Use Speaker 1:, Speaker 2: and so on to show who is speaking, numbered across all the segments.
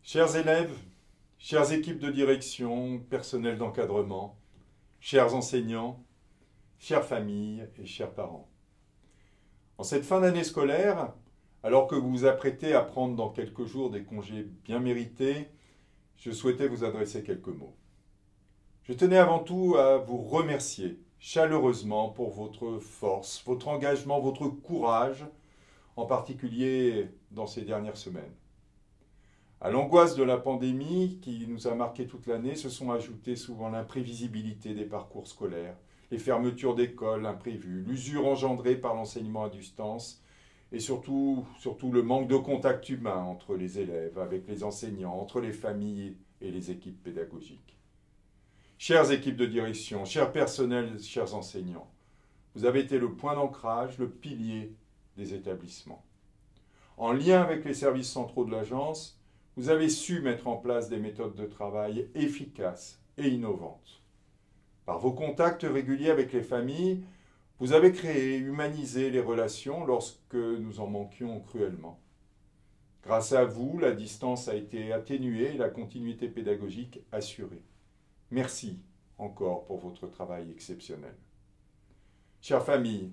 Speaker 1: Chers élèves, chères équipes de direction, personnel d'encadrement, chers enseignants, chères familles et chers parents. En cette fin d'année scolaire, alors que vous vous apprêtez à prendre dans quelques jours des congés bien mérités, je souhaitais vous adresser quelques mots. Je tenais avant tout à vous remercier chaleureusement pour votre force, votre engagement, votre courage, en particulier dans ces dernières semaines. À l'angoisse de la pandémie qui nous a marqué toute l'année se sont ajoutées souvent l'imprévisibilité des parcours scolaires, les fermetures d'écoles imprévues, l'usure engendrée par l'enseignement à distance et surtout le manque de contact humain entre les élèves, avec les enseignants, entre les familles et les équipes pédagogiques. Chères équipes de direction, chers personnels, chers enseignants, vous avez été le point d'ancrage, le pilier des établissements. En lien avec les services centraux de l'agence, vous avez su mettre en place des méthodes de travail efficaces et innovantes. Par vos contacts réguliers avec les familles, vous avez créé, humanisé les relations lorsque nous en manquions cruellement. Grâce à vous, la distance a été atténuée et la continuité pédagogique assurée. Merci encore pour votre travail exceptionnel. Chère famille,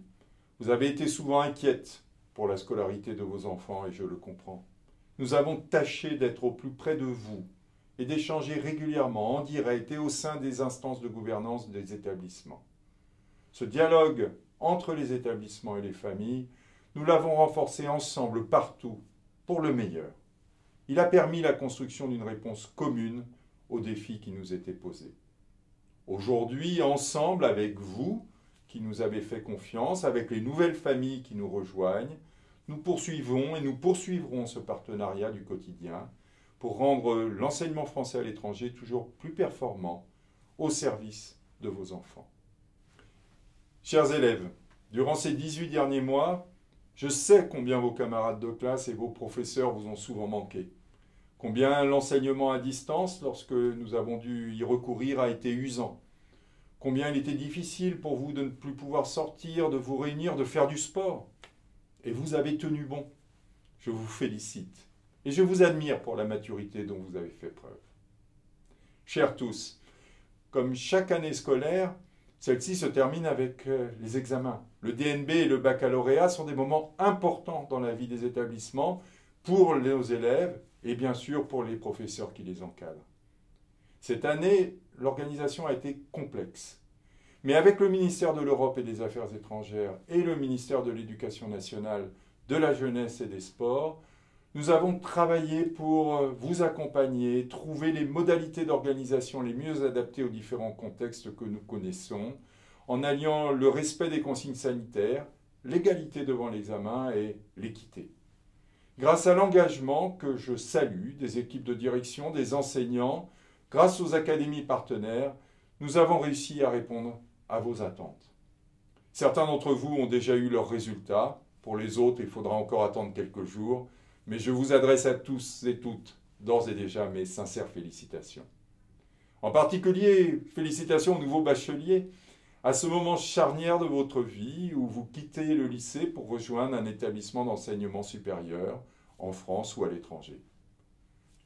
Speaker 1: vous avez été souvent inquiète pour la scolarité de vos enfants et je le comprends. Nous avons tâché d'être au plus près de vous et d'échanger régulièrement en direct et au sein des instances de gouvernance des établissements. Ce dialogue entre les établissements et les familles, nous l'avons renforcé ensemble partout pour le meilleur. Il a permis la construction d'une réponse commune aux défis qui nous étaient posés. Aujourd'hui, ensemble avec vous, qui nous avez fait confiance, avec les nouvelles familles qui nous rejoignent, nous poursuivons et nous poursuivrons ce partenariat du quotidien pour rendre l'enseignement français à l'étranger toujours plus performant au service de vos enfants. Chers élèves, durant ces 18 derniers mois, je sais combien vos camarades de classe et vos professeurs vous ont souvent manqué. Combien l'enseignement à distance, lorsque nous avons dû y recourir, a été usant. Combien il était difficile pour vous de ne plus pouvoir sortir, de vous réunir, de faire du sport. Et vous avez tenu bon. Je vous félicite. Et je vous admire pour la maturité dont vous avez fait preuve. Chers tous, comme chaque année scolaire, celle-ci se termine avec les examens. Le DNB et le baccalauréat sont des moments importants dans la vie des établissements pour nos élèves et bien sûr pour les professeurs qui les encadrent. Cette année, l'organisation a été complexe. Mais avec le ministère de l'Europe et des Affaires étrangères et le ministère de l'Éducation nationale, de la jeunesse et des sports, nous avons travaillé pour vous accompagner, trouver les modalités d'organisation les mieux adaptées aux différents contextes que nous connaissons, en alliant le respect des consignes sanitaires, l'égalité devant l'examen et l'équité. Grâce à l'engagement que je salue des équipes de direction, des enseignants, grâce aux académies partenaires, nous avons réussi à répondre à vos attentes. Certains d'entre vous ont déjà eu leurs résultats. Pour les autres, il faudra encore attendre quelques jours. Mais je vous adresse à tous et toutes, d'ores et déjà, mes sincères félicitations. En particulier, félicitations aux nouveaux bacheliers, à ce moment charnière de votre vie où vous quittez le lycée pour rejoindre un établissement d'enseignement supérieur, en France ou à l'étranger.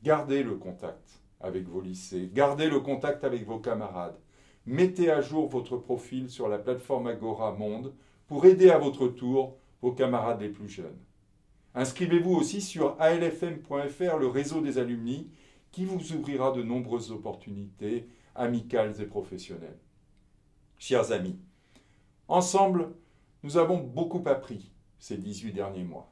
Speaker 1: Gardez le contact avec vos lycées, gardez le contact avec vos camarades. Mettez à jour votre profil sur la plateforme Agora Monde pour aider à votre tour vos camarades les plus jeunes. Inscrivez-vous aussi sur alfm.fr, le réseau des alumni, qui vous ouvrira de nombreuses opportunités amicales et professionnelles. Chers amis, ensemble, nous avons beaucoup appris ces 18 derniers mois.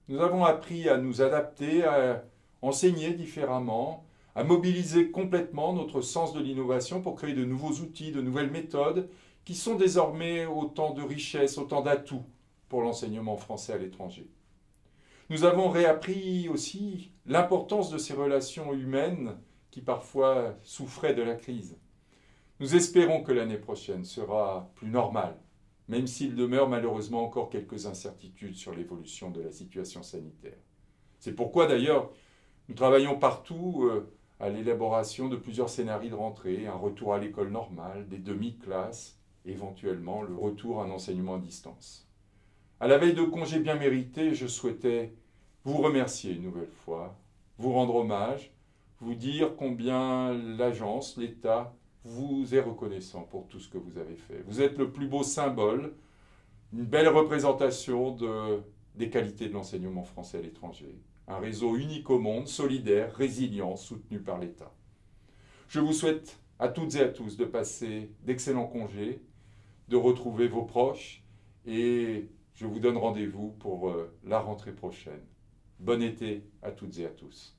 Speaker 1: Nous avons appris à nous adapter, à enseigner différemment, à mobiliser complètement notre sens de l'innovation pour créer de nouveaux outils, de nouvelles méthodes qui sont désormais autant de richesses, autant d'atouts pour l'enseignement français à l'étranger. Nous avons réappris aussi l'importance de ces relations humaines qui parfois souffraient de la crise. Nous espérons que l'année prochaine sera plus normale, même s'il demeure malheureusement encore quelques incertitudes sur l'évolution de la situation sanitaire. C'est pourquoi d'ailleurs nous travaillons partout à l'élaboration de plusieurs scénarios de rentrée, un retour à l'école normale, des demi-classes, éventuellement le retour à un enseignement à distance. À la veille de congés bien mérités, je souhaitais vous remercier une nouvelle fois, vous rendre hommage, vous dire combien l'agence, l'État, vous est reconnaissant pour tout ce que vous avez fait. Vous êtes le plus beau symbole, une belle représentation des qualités de l'enseignement français à l'étranger. Un réseau unique au monde, solidaire, résilient, soutenu par l'État. Je vous souhaite à toutes et à tous de passer d'excellents congés, de retrouver vos proches et je vous donne rendez-vous pour la rentrée prochaine. Bon été à toutes et à tous.